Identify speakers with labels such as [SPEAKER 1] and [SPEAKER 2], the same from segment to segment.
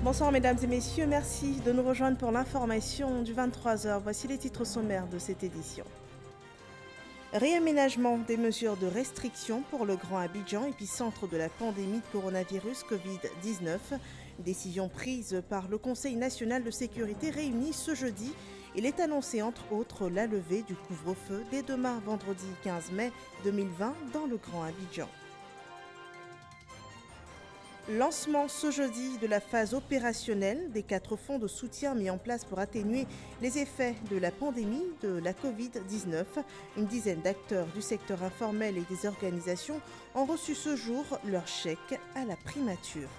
[SPEAKER 1] Bonsoir mesdames et messieurs, merci de nous rejoindre pour l'information du 23h. Voici les titres sommaires de cette édition. Réaménagement des mesures de restriction pour le Grand Abidjan, épicentre de la pandémie de coronavirus Covid-19. Décision prise par le Conseil national de sécurité réuni ce jeudi. Il est annoncé entre autres la levée du couvre-feu dès demain vendredi 15 mai 2020 dans le Grand Abidjan. Lancement ce jeudi de la phase opérationnelle des 4 fonds de soutien mis en place pour atténuer les effets de la pandémie de la Covid-19. Une dizaine d'acteurs du secteur informel et des organisations ont reçu ce jour leur chèque à la primature.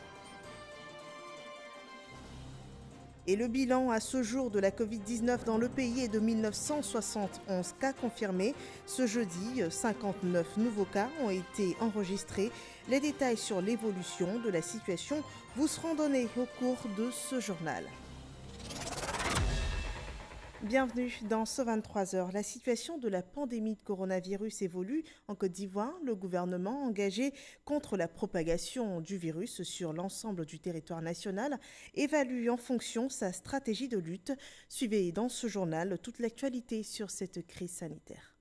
[SPEAKER 1] Et le bilan à ce jour de la Covid-19 dans le pays est de 1971 cas confirmés. Ce jeudi, 59 nouveaux cas ont été enregistrés. Les détails sur l'évolution de la situation vous seront donnés au cours de ce journal. Bienvenue dans ce 23h. La situation de la pandémie de coronavirus évolue en Côte d'Ivoire. Le gouvernement engagé contre la propagation du virus sur l'ensemble du territoire national évalue en fonction sa stratégie de lutte. Suivez dans ce journal toute l'actualité sur cette crise sanitaire.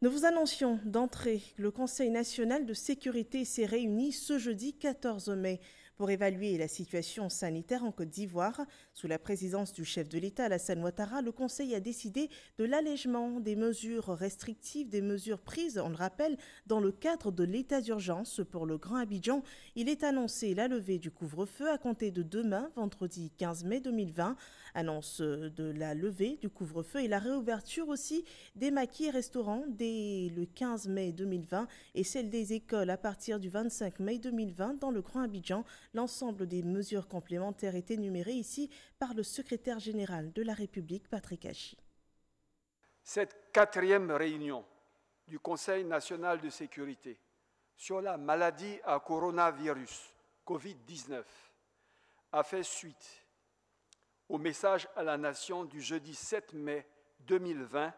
[SPEAKER 1] Nous vous annoncions d'entrée que le Conseil national de sécurité s'est réuni ce jeudi 14 mai pour évaluer la situation sanitaire en Côte d'Ivoire. Sous la présidence du chef de l'État, Alassane Ouattara, le Conseil a décidé de l'allègement des mesures restrictives, des mesures prises, on le rappelle, dans le cadre de l'état d'urgence pour le Grand Abidjan. Il est annoncé la levée du couvre-feu à compter de demain, vendredi 15 mai 2020. Annonce de la levée du couvre-feu et la réouverture aussi des maquis et restaurants dès le 15 mai 2020 et celle des écoles à partir du 25 mai 2020 dans le Grand Abidjan. L'ensemble des mesures complémentaires est énuméré ici par le secrétaire général de la République, Patrick Hachi.
[SPEAKER 2] Cette 4e réunion du Conseil national de sécurité sur la maladie à coronavirus Covid-19 a fait suite au message à la nation du jeudi 7 mai 2020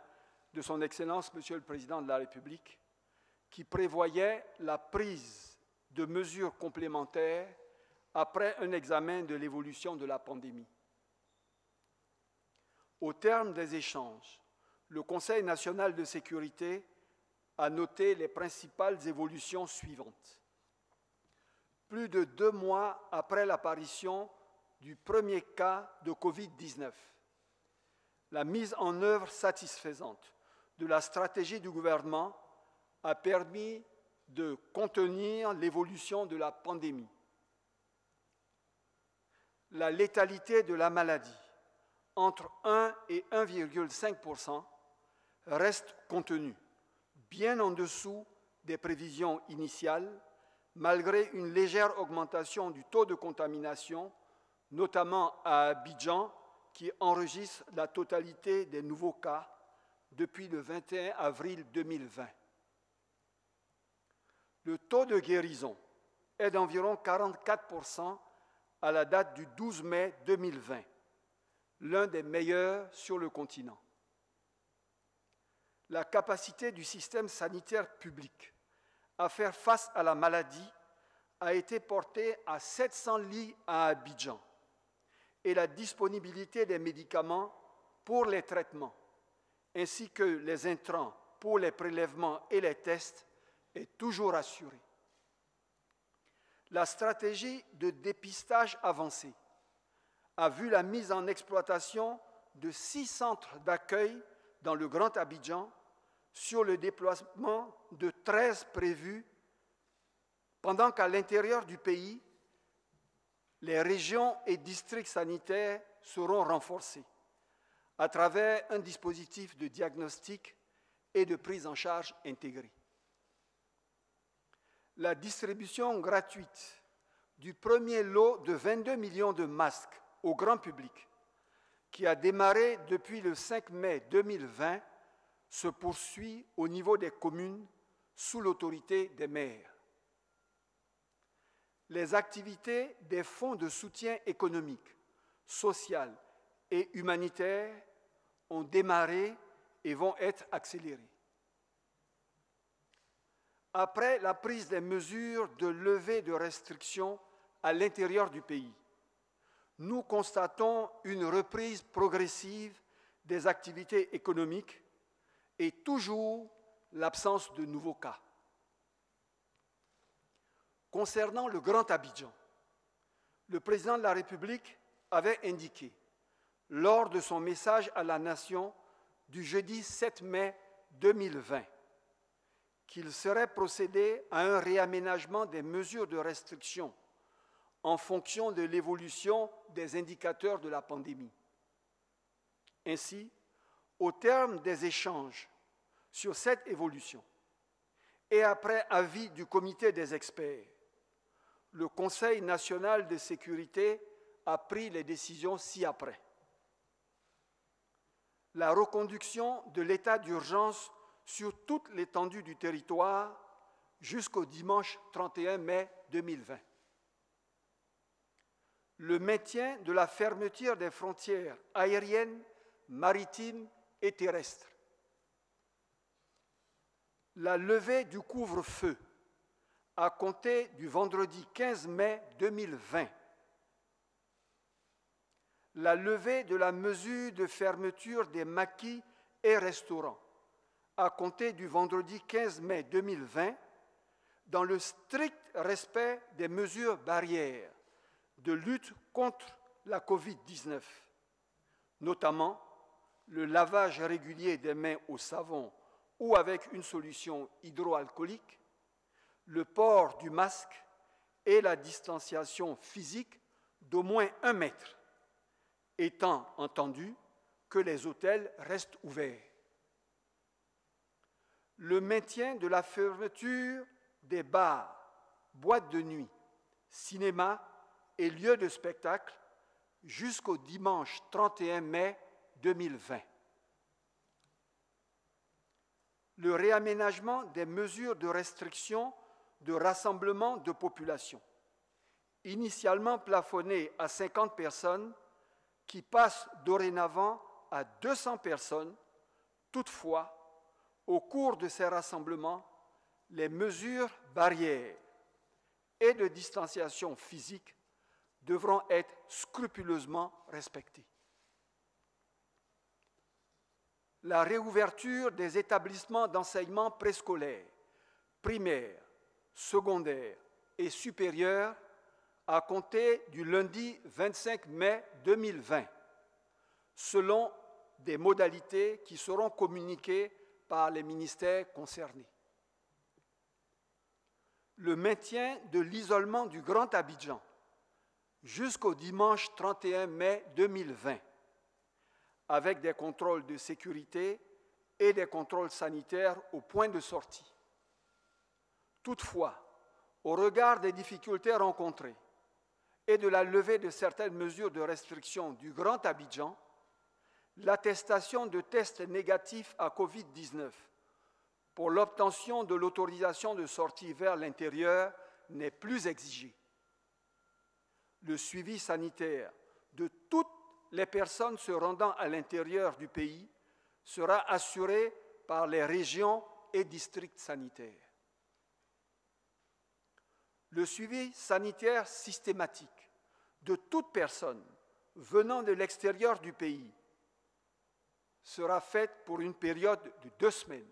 [SPEAKER 2] de son Excellence, Monsieur le Président de la République, qui prévoyait la prise de mesures complémentaires après un examen de l'évolution de la pandémie. Au terme des échanges, le Conseil national de sécurité a noté les principales évolutions suivantes. Plus de 2 mois après l'apparition du premier cas de Covid-19, la mise en œuvre satisfaisante de la stratégie du gouvernement a permis de contenir l'évolution de la pandémie. La létalité de la maladie, entre 1 et 1,5%, reste contenue, bien en dessous des prévisions initiales, malgré une légère augmentation du taux de contamination, notamment à Abidjan, qui enregistre la totalité des nouveaux cas depuis le 21 avril 2020. Le taux de guérison est d'environ 44% à la date du 12 mai 2020, l'un des meilleurs sur le continent. La capacité du système sanitaire public à faire face à la maladie a été portée à 700 lits à Abidjan et la disponibilité des médicaments pour les traitements ainsi que les intrants pour les prélèvements et les tests est toujours assurée. La stratégie de dépistage avancé a vu la mise en exploitation de 6 centres d'accueil dans le Grand Abidjan sur le déploiement de 13 prévus, pendant qu'à l'intérieur du pays, les régions et districts sanitaires seront renforcés à travers un dispositif de diagnostic et de prise en charge intégrée. La distribution gratuite du premier lot de 22 millions de masques au grand public, qui a démarré depuis le 5 mai 2020, se poursuit au niveau des communes sous l'autorité des maires. Les activités des fonds de soutien économique, social et humanitaire ont démarré et vont être accélérées. après la prise des mesures de levée de restrictions à l'intérieur du pays, nous constatons une reprise progressive des activités économiques et toujours l'absence de nouveaux cas. Concernant le Grand Abidjan, le président de la République avait indiqué, lors de son message à la nation du jeudi 7 mai 2020, qu'il serait procédé à un réaménagement des mesures de restriction en fonction de l'évolution des indicateurs de la pandémie. Ainsi, au terme des échanges sur cette évolution et après avis du comité des experts, le Conseil national de sécurité a pris les décisions ci-après. La reconduction de l'état d'urgence sur toute l'étendue du territoire jusqu'au dimanche 31 mai 2020. Le maintien de la fermeture des frontières aériennes, maritimes et terrestres. La levée du couvre-feu à compter du vendredi 15 mai 2020. La levée de la mesure de fermeture des maquis et restaurants à compter du vendredi 15 mai 2020 dans le strict respect des mesures barrières de lutte contre la COVID-19, notamment le lavage régulier des mains au savon ou avec une solution hydroalcoolique, le port du masque et la distanciation physique d'au moins 1 mètre, étant entendu que les hôtels restent ouverts. Le maintien de la fermeture des bars, boîtes de nuit, cinémas et lieux de spectacle jusqu'au dimanche 31 mai 2020. Le réaménagement des mesures de restriction de rassemblement de population, initialement plafonnées à 50 personnes, qui passent dorénavant à 200 personnes. Toutefois, au cours de ces rassemblements, les mesures barrières et de distanciation physique devront être scrupuleusement respectées. La réouverture des établissements d'enseignement préscolaire, primaire, secondaire et supérieur à compter du lundi 25 mai 2020, selon des modalités qui seront communiquées par les ministères concernés. Le maintien de l'isolement du Grand Abidjan jusqu'au dimanche 31 mai 2020, avec des contrôles de sécurité et des contrôles sanitaires au point de sortie. Toutefois, au regard des difficultés rencontrées et de la levée de certaines mesures de restriction du Grand Abidjan, l'attestation de tests négatifs à COVID-19 pour l'obtention de l'autorisation de sortie vers l'intérieur n'est plus exigée. Le suivi sanitaire de toutes les personnes se rendant à l'intérieur du pays sera assuré par les régions et districts sanitaires. Le suivi sanitaire systématique de toute personne venant de l'extérieur du pays sera fait pour une période de 2 semaines.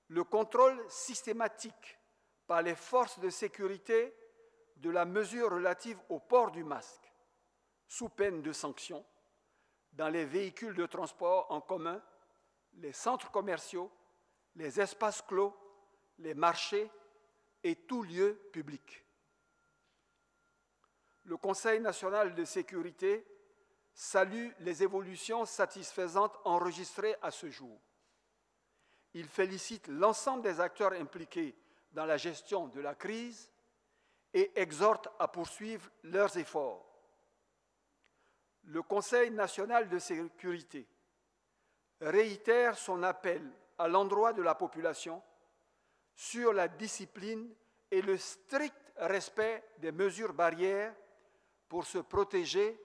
[SPEAKER 2] Le contrôle systématique par les forces de sécurité de la mesure relative au port du masque, sous peine de sanction, dans les véhicules de transport en commun, les centres commerciaux, les espaces clos, les marchés et tout lieu public. Le Conseil national de sécurité salue les évolutions satisfaisantes enregistrées à ce jour. Il félicite l'ensemble des acteurs impliqués dans la gestion de la crise et exhorte à poursuivre leurs efforts. Le Conseil national de sécurité réitère son appel à l'endroit de la population sur la discipline et le strict respect des mesures barrières pour se protéger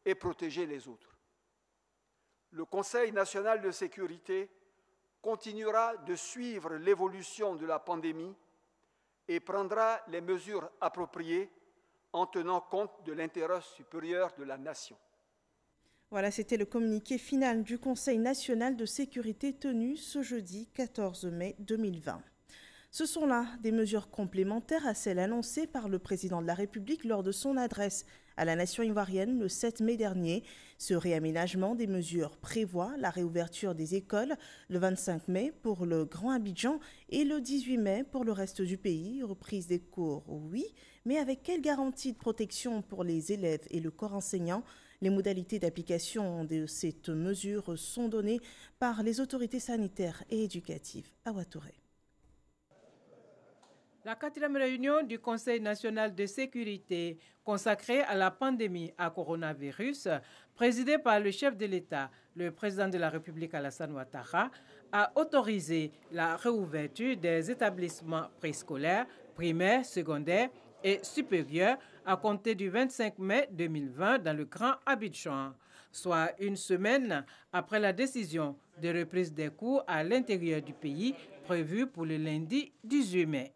[SPEAKER 2] et protéger les autres. Le Conseil national de sécurité continuera de suivre l'évolution de la pandémie et prendra les mesures appropriées en tenant compte de l'intérêt supérieur de la nation.
[SPEAKER 1] Voilà, c'était le communiqué final du Conseil national de sécurité tenu ce jeudi 14 mai 2020. Ce sont là des mesures complémentaires à celles annoncées par le président de la République lors de son adresse à la nation ivoirienne le 7 mai dernier. Ce réaménagement des mesures prévoit la réouverture des écoles le 25 mai pour le Grand Abidjan et le 18 mai pour le reste du pays. Reprise des cours, oui, mais avec quelle garantie de protection pour les élèves et le corps enseignant? Les modalités d'application de cette mesure sont données par les autorités sanitaires et éducatives. À Ouattouré.
[SPEAKER 3] La 4e réunion du Conseil national de sécurité consacrée à la pandémie à coronavirus, présidée par le chef de l'État, le président de la République Alassane Ouattara, a autorisé la réouverture des établissements préscolaires, primaires, secondaires et supérieurs à compter du 25 mai 2020 dans le Grand Abidjan, soit une semaine après la décision de reprise des cours à l'intérieur du pays prévue pour le lundi 18 mai.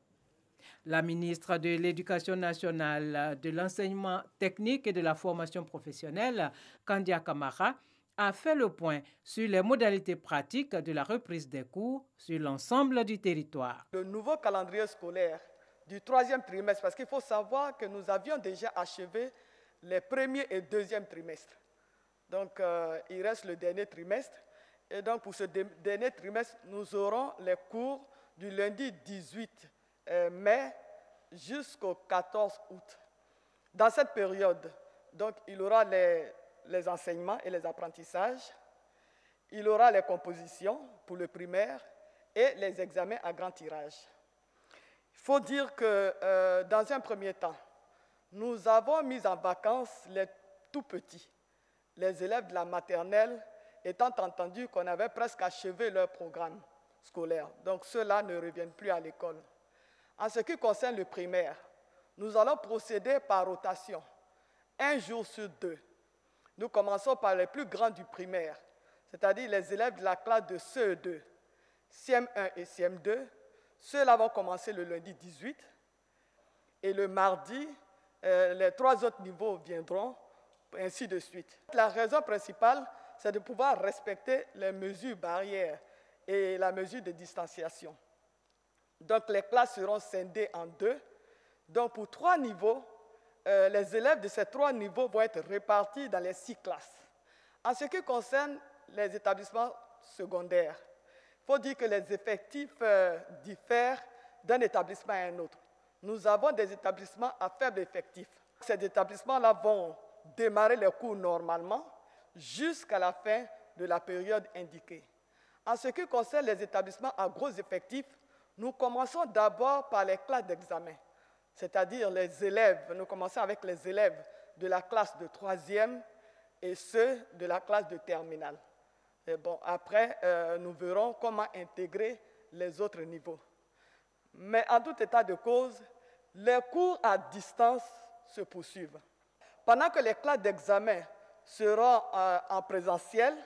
[SPEAKER 3] La ministre de l'Éducation nationale, de l'enseignement technique et de la formation professionnelle, Kandia Camara, a fait le point sur les modalités pratiques de la reprise des cours sur l'ensemble du territoire.
[SPEAKER 4] Le nouveau calendrier scolaire du 3e trimestre, parce qu'il faut savoir que nous avions déjà achevé les premiers et 2e trimestres. Donc, il reste le dernier trimestre. Et donc, pour ce dernier trimestre, nous aurons les cours du lundi 18 mai jusqu'au 14 août. Dans cette période, donc, il y aura les enseignements et les apprentissages, il y aura les compositions pour le primaire et les examens à grand tirage. Il faut dire que dans un premier temps, nous avons mis en vacances les tout petits, les élèves de la maternelle, étant entendu qu'on avait presque achevé leur programme scolaire. Donc ceux-là ne reviennent plus à l'école. En ce qui concerne le primaire, nous allons procéder par rotation, un jour sur 2. Nous commençons par les plus grands du primaire, c'est-à-dire les élèves de la classe de CE2, CM1 et CM2. Ceux-là vont commencer le lundi 18 et le mardi, les 3 autres niveaux viendront, ainsi de suite. La raison principale, c'est de pouvoir respecter les mesures barrières et la mesure de distanciation. Donc, les classes seront scindées en 2. Donc, pour 3 niveaux, les élèves de ces 3 niveaux vont être répartis dans les 6 classes. En ce qui concerne les établissements secondaires, il faut dire que les effectifs diffèrent d'un établissement à un autre. Nous avons des établissements à faible effectif. Ces établissements-là vont démarrer les cours normalement jusqu'à la fin de la période indiquée. En ce qui concerne les établissements à gros effectifs, nous commençons d'abord par les classes d'examen, c'est-à-dire les élèves. Nous commençons avec les élèves de la classe de 3e et ceux de la classe de terminale. Et bon, après, nous verrons comment intégrer les autres niveaux. Mais en tout état de cause, les cours à distance se poursuivent. Pendant que les classes d'examen seront en présentiel,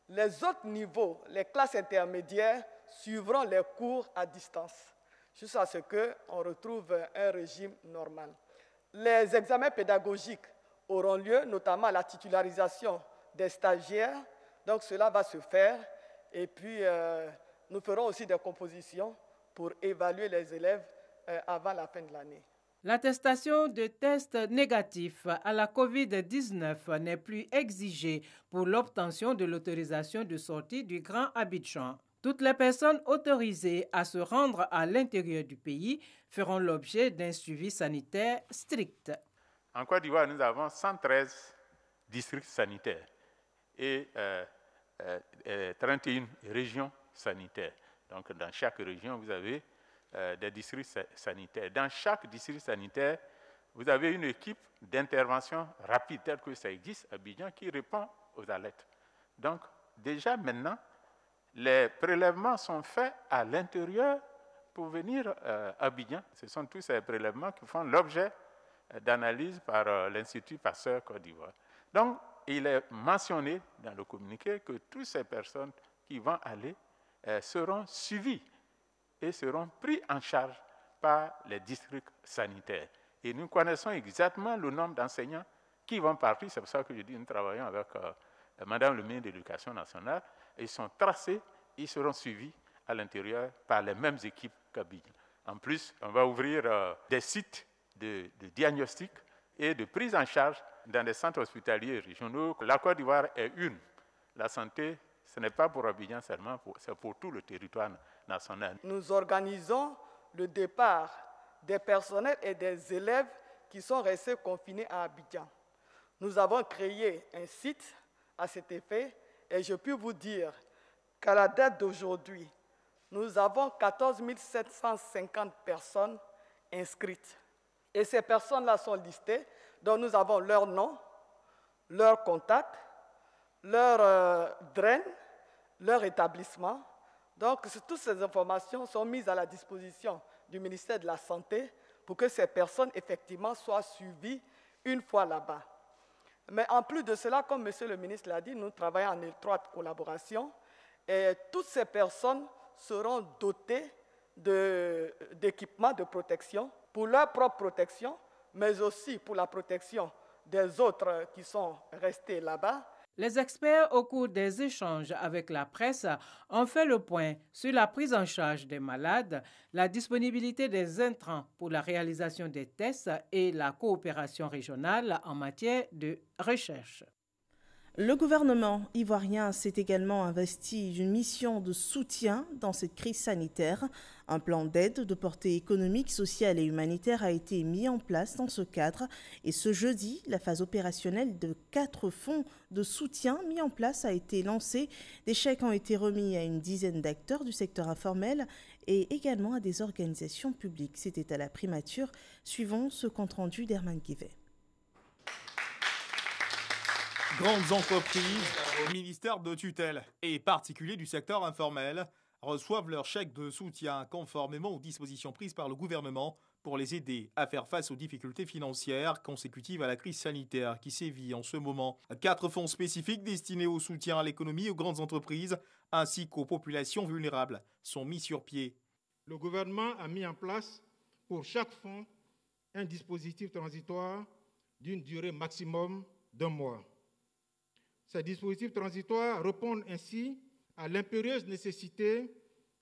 [SPEAKER 4] les autres niveaux, les classes intermédiaires, suivront les cours à distance, jusqu'à ce qu'on retrouve un régime normal. Les examens pédagogiques auront lieu, notamment la titularisation des stagiaires. Donc cela va se faire et puis nous ferons aussi des compositions pour évaluer les élèves avant la fin de l'année.
[SPEAKER 3] L'attestation de test négatif à la COVID-19 n'est plus exigée pour l'obtention de l'autorisation de sortie du Grand Abidjan. Toutes les personnes autorisées à se rendre à l'intérieur du pays feront l'objet d'un suivi sanitaire strict.
[SPEAKER 5] En Côte d'Ivoire, nous avons 113 districts sanitaires et 31 régions sanitaires. Donc, dans chaque région, vous avez des districts sanitaires. Dans chaque district sanitaire, vous avez une équipe d'intervention rapide, telle que ça existe à Abidjan, qui répond aux alertes. Donc, déjà maintenant, les prélèvements sont faits à l'intérieur pour venir à Abidjan. Ce sont tous ces prélèvements qui font l'objet d'analyse par l'Institut Pasteur Côte d'Ivoire. Donc, il est mentionné dans le communiqué que toutes ces personnes qui vont aller seront suivis et seront pris en charge par les districts sanitaires. Et nous connaissons exactement le nombre d'enseignants qui vont partir. C'est pour ça que je dis que nous travaillons avec Madame le ministre de l'Éducation nationale. Ils sont tracés, ils seront suivis à l'intérieur par les mêmes équipes qu'Abidjan. En plus, on va ouvrir des sites de diagnostic et de prise en charge dans des centres hospitaliers régionaux. La Côte d'Ivoire est une. La santé, ce n'est pas pour Abidjan seulement, c'est pour tout le territoire national.
[SPEAKER 4] Nous organisons le départ des personnels et des élèves qui sont restés confinés à Abidjan. Nous avons créé un site à cet effet et je peux vous dire qu'à la date d'aujourd'hui, nous avons 14 750 personnes inscrites. Et ces personnes-là sont listées, donc nous avons leur nom, leur contact, leur drain, leur établissement. Donc, toutes ces informations sont mises à la disposition du ministère de la Santé pour que ces personnes, effectivement, soient suivies une fois là-bas. Mais en plus de cela, comme M. le ministre l'a dit, nous travaillons en étroite collaboration et toutes ces personnes seront dotées d'équipements de protection pour leur propre protection, mais aussi pour la protection des autres qui sont restés là-bas.
[SPEAKER 3] Les experts, au cours des échanges avec la presse, ont fait le point sur la prise en charge des malades, la disponibilité des intrants pour la réalisation des tests et la coopération régionale en matière de recherche.
[SPEAKER 1] Le gouvernement ivoirien s'est également investi d'une mission de soutien dans cette crise sanitaire. Un plan d'aide de portée économique, sociale et humanitaire a été mis en place dans ce cadre. Et ce jeudi, la phase opérationnelle de 4 fonds de soutien mis en place a été lancée. Des chèques ont été remis à une dizaine d'acteurs du secteur informel et également à des organisations publiques. C'était à la primature. Suivons ce compte-rendu d'Herman Guivet.
[SPEAKER 6] Grandes entreprises, ministères de tutelle et particuliers du secteur informel reçoivent leur chèque de soutien conformément aux dispositions prises par le gouvernement pour les aider à faire face aux difficultés financières consécutives à la crise sanitaire qui sévit en ce moment. 4 fonds spécifiques destinés au soutien à l'économie et aux grandes entreprises ainsi qu'aux populations vulnérables sont mis sur pied.
[SPEAKER 7] Le gouvernement a mis en place pour chaque fonds un dispositif transitoire d'une durée maximum d'1 mois. Ces dispositifs transitoires répondent ainsi à l'impérieuse nécessité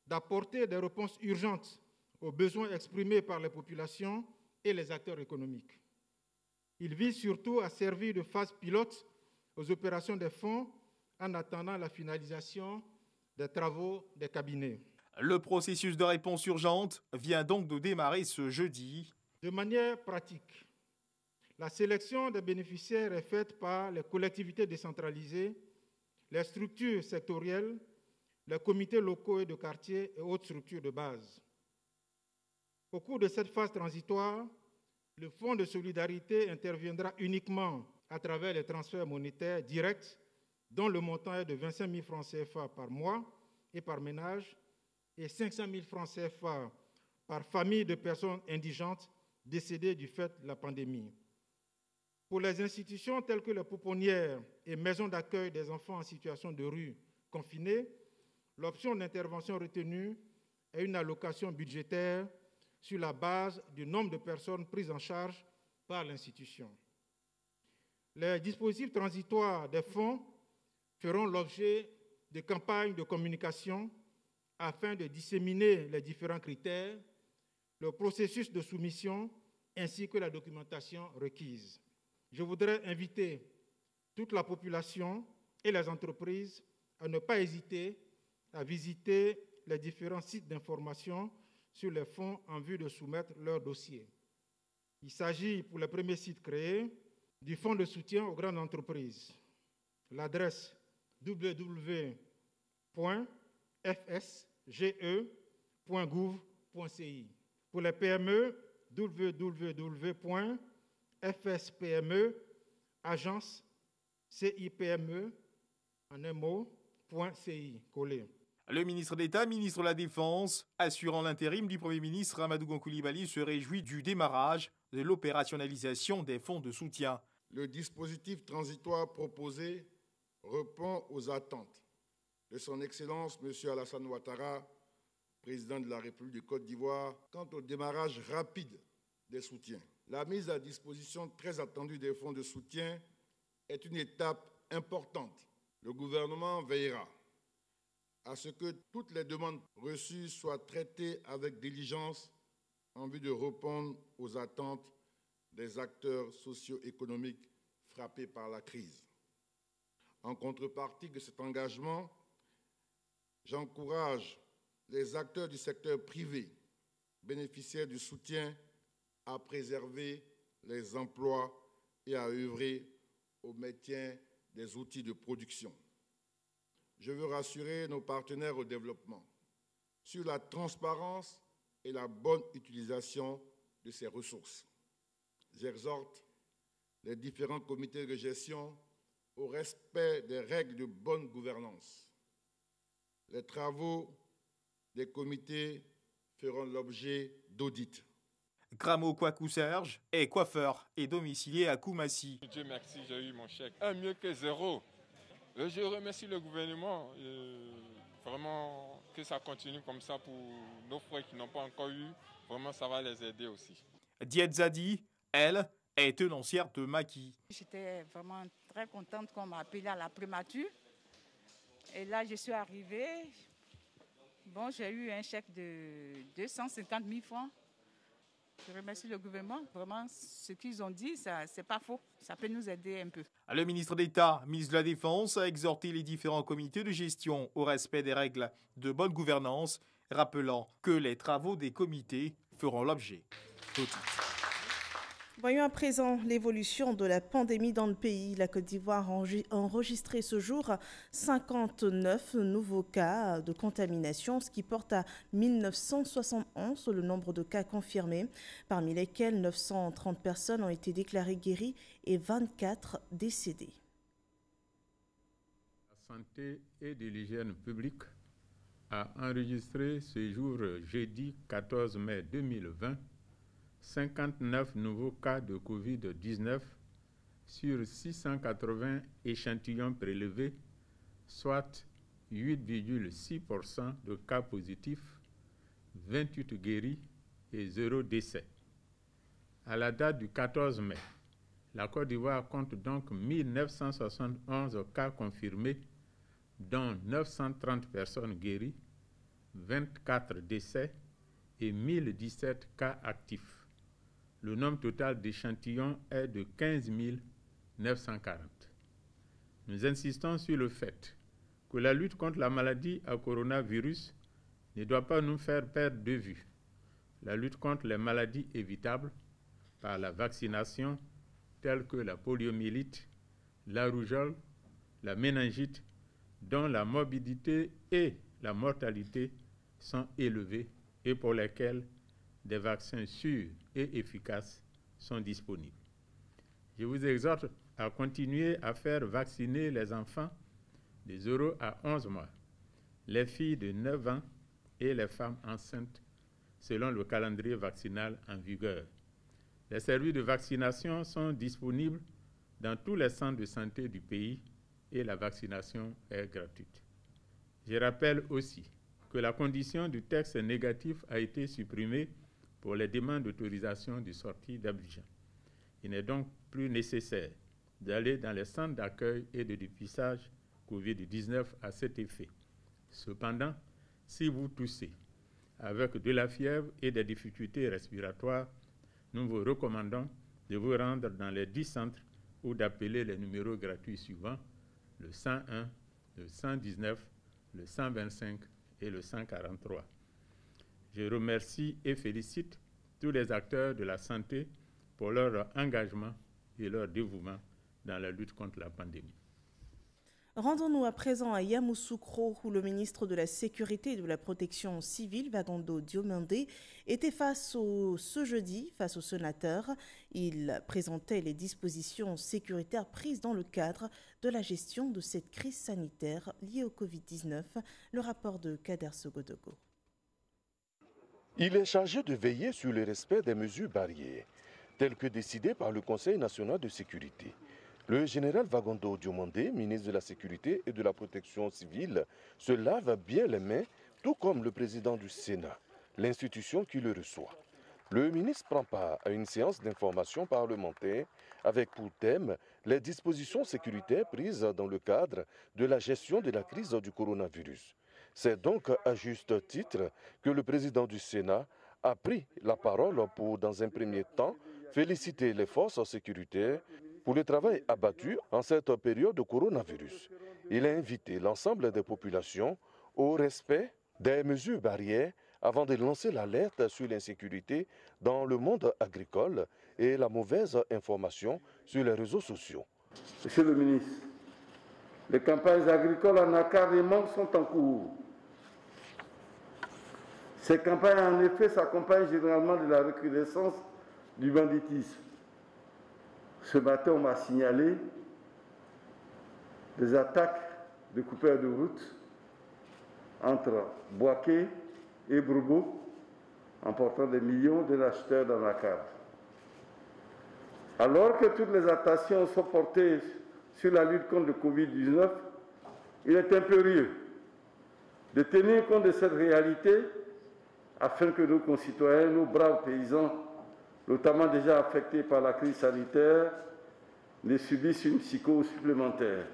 [SPEAKER 7] d'apporter des réponses urgentes aux besoins exprimés par les populations et les acteurs économiques. Ils visent surtout à servir de phase pilote aux opérations des fonds en attendant la finalisation des travaux des cabinets.
[SPEAKER 6] Le processus de réponse urgente vient donc de démarrer ce jeudi.
[SPEAKER 7] De manière pratique, la sélection des bénéficiaires est faite par les collectivités décentralisées, les structures sectorielles, les comités locaux et de quartier et autres structures de base. Au cours de cette phase transitoire, le Fonds de solidarité interviendra uniquement à travers les transferts monétaires directs dont le montant est de 25 000 francs CFA par mois et par ménage et 500 000 francs CFA par famille de personnes indigentes décédées du fait de la pandémie. Pour les institutions telles que les pouponnières et maisons d'accueil des enfants en situation de rue confinés, l'option d'intervention retenue est une allocation budgétaire sur la base du nombre de personnes prises en charge par l'institution. Les dispositifs transitoires des fonds feront l'objet de campagnes de communication afin de disséminer les différents critères, le processus de soumission ainsi que la documentation requise. Je voudrais inviter toute la population et les entreprises à ne pas hésiter à visiter les différents sites d'information sur les fonds en vue de soumettre leur dossier. Il s'agit, pour le premier site créé, du Fonds de soutien aux grandes entreprises. L'adresse www.fsge.gouv.ci. Pour les PME, www.fspme, agence CIPME, en un mot, .ci, collé.
[SPEAKER 6] Le ministre d'État, ministre de la Défense, assurant l'intérim du Premier ministre Amadou Koulibaly, se réjouit du démarrage de l'opérationnalisation des fonds de soutien.
[SPEAKER 8] Le dispositif transitoire proposé répond aux attentes de son Excellence M. Alassane Ouattara, président de la République de Côte d'Ivoire, quant au démarrage rapide des soutiens. La mise à disposition très attendue des fonds de soutien est une étape importante. Le gouvernement veillera à ce que toutes les demandes reçues soient traitées avec diligence en vue de répondre aux attentes des acteurs socio-économiques frappés par la crise. En contrepartie de cet engagement, j'encourage les acteurs du secteur privé bénéficiaires du soutien à préserver les emplois et à œuvrer au maintien des outils de production. Je veux rassurer nos partenaires au développement sur la transparence et la bonne utilisation de ces ressources. J'exhorte les différents comités de gestion au respect des règles de bonne gouvernance. Les travaux des comités feront l'objet d'audits.
[SPEAKER 6] Gramo Kwaku Serge est coiffeur et domicilié à Koumassi.
[SPEAKER 9] Dieu merci, j'ai eu mon chèque. Un mieux que zéro. Je remercie le gouvernement. Vraiment que ça continue comme ça pour nos frères qui n'ont pas encore eu. Vraiment, ça va les aider aussi.
[SPEAKER 6] Diet Zadi, elle, est tenancière de maquis.
[SPEAKER 10] J'étais vraiment très contente qu'on m'a appelée à la primature. Et là, je suis arrivée. Bon, j'ai eu un chèque de 250 000 francs. Je remercie le gouvernement. Vraiment, ce qu'ils ont dit, c'est pas faux. Ça peut nous aider un peu.
[SPEAKER 6] Le ministre d'État, ministre de la Défense, a exhorté les différents comités de gestion au respect des règles de bonne gouvernance, rappelant que les travaux des comités feront l'objet d'audits.
[SPEAKER 1] Voyons à présent l'évolution de la pandémie dans le pays. La Côte d'Ivoire a enregistré ce jour 59 nouveaux cas de contamination, ce qui porte à 1971 le nombre de cas confirmés, parmi lesquels 930 personnes ont été déclarées guéries et 24 décédées.
[SPEAKER 5] La santé et de l'hygiène publique a enregistré ce jour jeudi 14 mai 2020 59 nouveaux cas de Covid-19 sur 680 échantillons prélevés, soit 8,6% de cas positifs, 28 guéris et 0 décès. À la date du 14 mai, la Côte d'Ivoire compte donc 1971 cas confirmés, dont 930 personnes guéries, 24 décès et 1017 cas actifs. Le nombre total d'échantillons est de 15 940. Nous insistons sur le fait que la lutte contre la maladie à coronavirus ne doit pas nous faire perdre de vue la lutte contre les maladies évitables par la vaccination telles que la poliomyélite, la rougeole, la méningite, dont la morbidité et la mortalité sont élevées et pour lesquelles des vaccins sûrs et efficaces sont disponibles. Je vous exhorte à continuer à faire vacciner les enfants de 0 à 11 mois, les filles de 9 ans et les femmes enceintes selon le calendrier vaccinal en vigueur. Les services de vaccination sont disponibles dans tous les centres de santé du pays et la vaccination est gratuite. Je rappelle aussi que la condition du test négatif a été supprimée pour les demandes d'autorisation de sortie d'Abidjan. Il n'est donc plus nécessaire d'aller dans les centres d'accueil et de dépistage COVID-19 à cet effet. Cependant, si vous toussez avec de la fièvre et des difficultés respiratoires, nous vous recommandons de vous rendre dans les 10 centres ou d'appeler les numéros gratuits suivants, le 101, le 119, le 125 et le 143. Je remercie et félicite tous les acteurs de la santé pour leur engagement et leur dévouement dans la lutte contre la pandémie.
[SPEAKER 1] Rendons-nous à présent à Yamoussoukro, où le ministre de la Sécurité et de la Protection civile, Bagando Diomandé, était ce jeudi face aux sénateurs. Il présentait les dispositions sécuritaires prises dans le cadre de la gestion de cette crise sanitaire liée au Covid-19. Le rapport de Kader Sogodogo.
[SPEAKER 11] Il est chargé de veiller sur le respect des mesures barrières, telles que décidées par le Conseil national de sécurité. Le général Vagondo Diomandé, ministre de la Sécurité et de la Protection civile, se lave bien les mains, tout comme le président du Sénat, l'institution qui le reçoit. Le ministre prend part à une séance d'information parlementaire avec pour thème les dispositions sécuritaires prises dans le cadre de la gestion de la crise du coronavirus. C'est donc à juste titre que le président du Sénat a pris la parole pour, dans un premier temps, féliciter les forces sécuritaires pour le travail abattu en cette période de coronavirus. Il a invité l'ensemble des populations au respect des mesures barrières avant de lancer l'alerte sur l'insécurité dans le monde agricole et la mauvaise information sur les réseaux sociaux.
[SPEAKER 12] Monsieur le ministre, les campagnes agricoles en accord et manque sont en cours. Ces campagnes, en effet, s'accompagnent généralement de la recrudescence du banditisme. Ce matin, on m'a signalé des attaques de coupeurs de route entre Boaké et Bourbeau, emportant des millions de l'acheteurs dans la cave. Alors que toutes les attentions sont portées sur la lutte contre le Covid-19, il est impérieux de tenir compte de cette réalité afin que nos concitoyens, nos braves paysans, notamment déjà affectés par la crise sanitaire, ne subissent une psychose supplémentaire.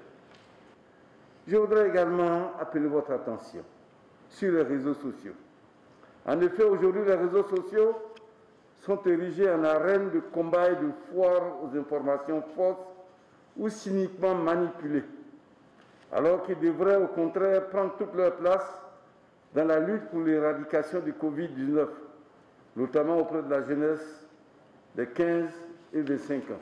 [SPEAKER 12] Je voudrais également appeler votre attention sur les réseaux sociaux. En effet, aujourd'hui, les réseaux sociaux sont érigés en arène de combat et de foire aux informations fausses ou cyniquement manipulées, alors qu'ils devraient au contraire prendre toute leur place dans la lutte pour l'éradication du Covid-19, notamment auprès de la jeunesse des 15 et 25 ans.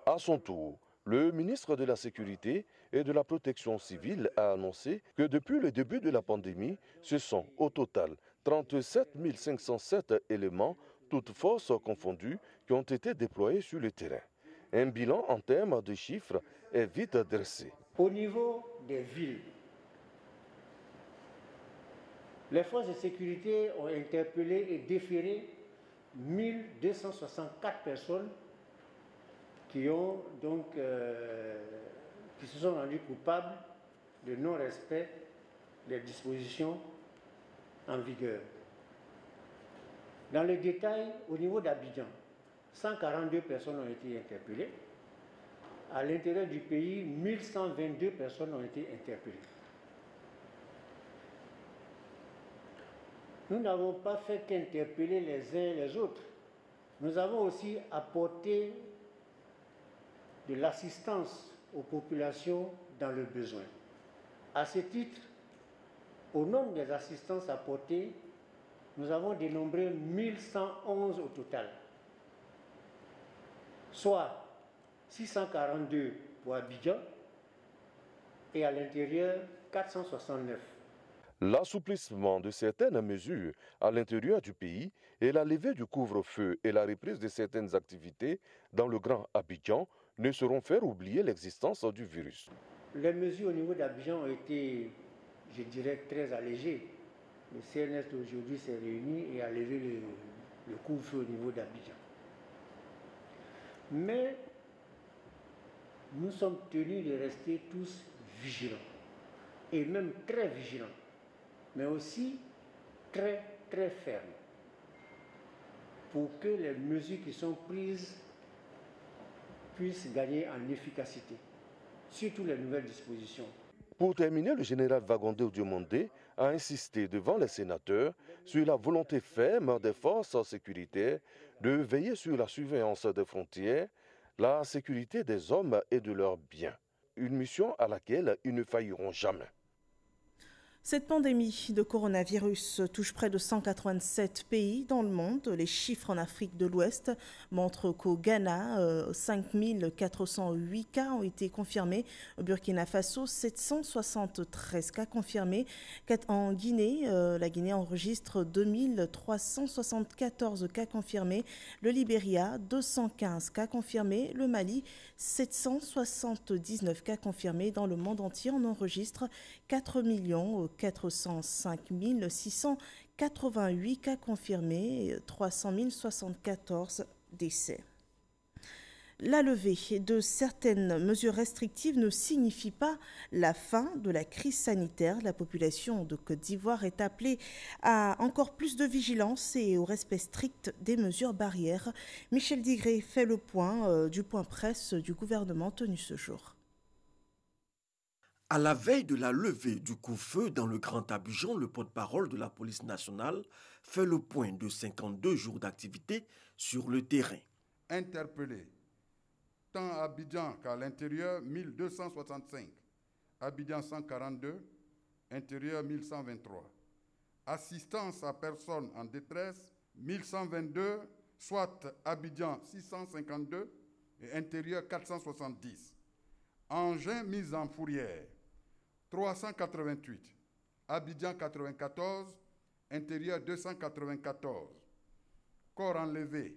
[SPEAKER 11] À son tour, le ministre de la Sécurité et de la Protection civile a annoncé que depuis le début de la pandémie, ce sont au total 37 507 éléments, toutes forces confondues, qui ont été déployés sur le terrain. Un bilan en termes de chiffres est vite dressé.
[SPEAKER 13] Au niveau des villes, les forces de sécurité ont interpellé et déféré 1264 personnes qui se sont rendues coupables de non-respect des dispositions en vigueur. Dans le détail, au niveau d'Abidjan, 142 personnes ont été interpellées. À l'intérieur du pays, 1122 personnes ont été interpellées. Nous n'avons pas fait qu'interpeller les uns et les autres. Nous avons aussi apporté de l'assistance aux populations dans le besoin. À ce titre, au nombre des assistances apportées, nous avons dénombré 1111 au total, soit 642 pour Abidjan et à l'intérieur 469.
[SPEAKER 11] L'assouplissement de certaines mesures à l'intérieur du pays et la levée du couvre-feu et la reprise de certaines activités dans le Grand Abidjan ne sauront faire oublier l'existence du virus.
[SPEAKER 13] Les mesures au niveau d'Abidjan ont été, je dirais, très allégées. Le CNS d'aujourd'hui s'est réuni et a levé le couvre-feu au niveau d'Abidjan. Mais nous sommes tenus de rester tous vigilants, et même très vigilants, mais aussi très, très fermes, pour que les mesures qui sont prises puissent gagner en efficacité, surtout les nouvelles dispositions.
[SPEAKER 11] Pour terminer, le général Vagondo Diomandé a insisté devant les sénateurs sur la volonté ferme des forces sécuritaires de veiller sur la surveillance des frontières, la sécurité des hommes et de leurs biens. Une mission à laquelle ils ne failliront jamais.
[SPEAKER 1] Cette pandémie de coronavirus touche près de 187 pays dans le monde. Les chiffres en Afrique de l'Ouest montrent qu'au Ghana, 5408 cas ont été confirmés. Au Burkina Faso, 773 cas confirmés. En Guinée, la Guinée enregistre 2374 cas confirmés. Le Libéria, 215 cas confirmés. Le Mali, 779 cas confirmés. Dans le monde entier, on enregistre 4 405 688 cas confirmés et 300 074 décès. La levée de certaines mesures restrictives ne signifie pas la fin de la crise sanitaire. La population de Côte d'Ivoire est appelée à encore plus de vigilance et au respect strict des mesures barrières. Michel Digré fait le point du point presse du gouvernement tenu ce jour.
[SPEAKER 14] À la veille de la levée du couvre-feu dans le Grand Abidjan, le porte-parole de la police nationale fait le point de 52 jours d'activité sur le terrain.
[SPEAKER 15] Interpellés, tant à Abidjan qu'à l'intérieur, 1265. Abidjan 142, intérieur 1123. Assistance à personnes en détresse, 1122, soit Abidjan 652 et intérieur 470. Engins mis en fourrière, 388. Abidjan 94, intérieur 294. Corps enlevés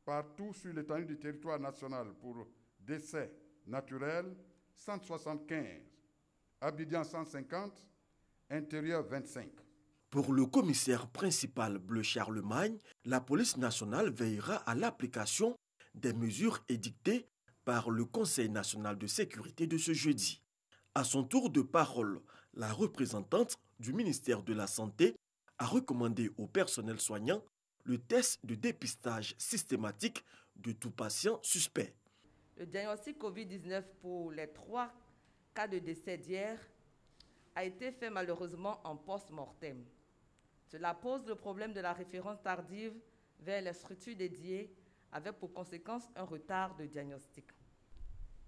[SPEAKER 15] partout sur l'étendue du territoire national pour décès naturels, 175. Abidjan 150, intérieur 25.
[SPEAKER 14] Pour le commissaire principal Bleu Charlemagne, la police nationale veillera à l'application des mesures édictées par le Conseil national de sécurité de ce jeudi. À son tour de parole, la représentante du ministère de la Santé a recommandé au personnel soignant le test de dépistage systématique de tout patient suspect.
[SPEAKER 16] Le diagnostic Covid-19 pour les 3 cas de décès d'hier a été fait malheureusement en post-mortem. Cela pose le problème de la référence tardive vers les structures dédiées avec pour conséquence un retard de diagnostic.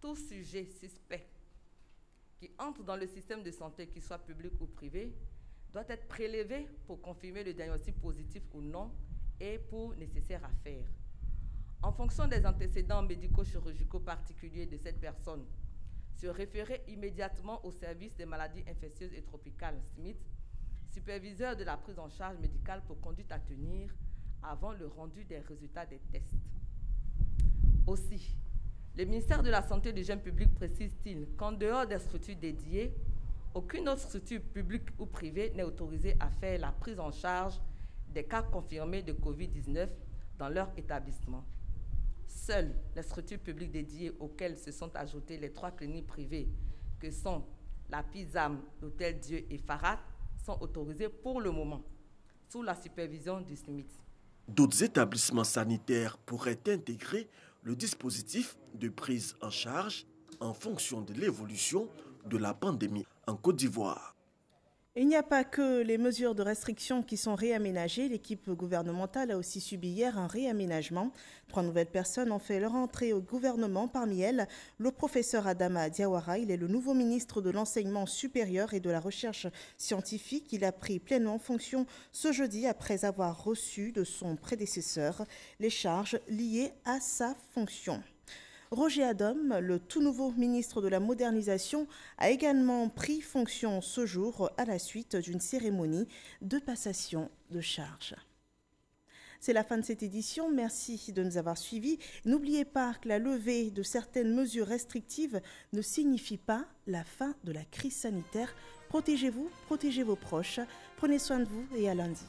[SPEAKER 16] Tout sujet suspect qui entre dans le système de santé, qu'il soit public ou privé, doit être prélevé pour confirmer le diagnostic positif ou non et pour nécessaire à faire. En fonction des antécédents médico-chirurgicaux particuliers de cette personne, se référer immédiatement au service des maladies infectieuses et tropicales SMIT, superviseur de la prise en charge médicale pour conduite à tenir avant le rendu des résultats des tests. Aussi, le ministère de la Santé et du Jeune Public précise-t-il qu'en dehors des structures dédiées, aucune autre structure publique ou privée n'est autorisée à faire la prise en charge des cas confirmés de Covid-19 dans leur établissement. Seules les structures publiques dédiées auxquelles se sont ajoutées les 3 cliniques privées que sont la PISAM, l'Hôtel Dieu et Farad sont autorisées pour le moment, sous la supervision du SMIT.
[SPEAKER 14] D'autres établissements sanitaires pourraient intégrer le dispositif de prise en charge en fonction de l'évolution de la pandémie en Côte d'Ivoire.
[SPEAKER 1] Il n'y a pas que les mesures de restriction qui sont réaménagées. L'équipe gouvernementale a aussi subi hier un réaménagement. 3 nouvelles personnes ont fait leur entrée au gouvernement. Parmi elles, le professeur Adama Diawara. Il est le nouveau ministre de l'Enseignement supérieur et de la Recherche scientifique. Il a pris pleinement fonction ce jeudi après avoir reçu de son prédécesseur les charges liées à sa fonction. Roger Adom, le tout nouveau ministre de la Modernisation, a également pris fonction ce jour à la suite d'une cérémonie de passation de charges. C'est la fin de cette édition. Merci de nous avoir suivis. N'oubliez pas que la levée de certaines mesures restrictives ne signifie pas la fin de la crise sanitaire. Protégez-vous, protégez vos proches. Prenez soin de vous et à lundi.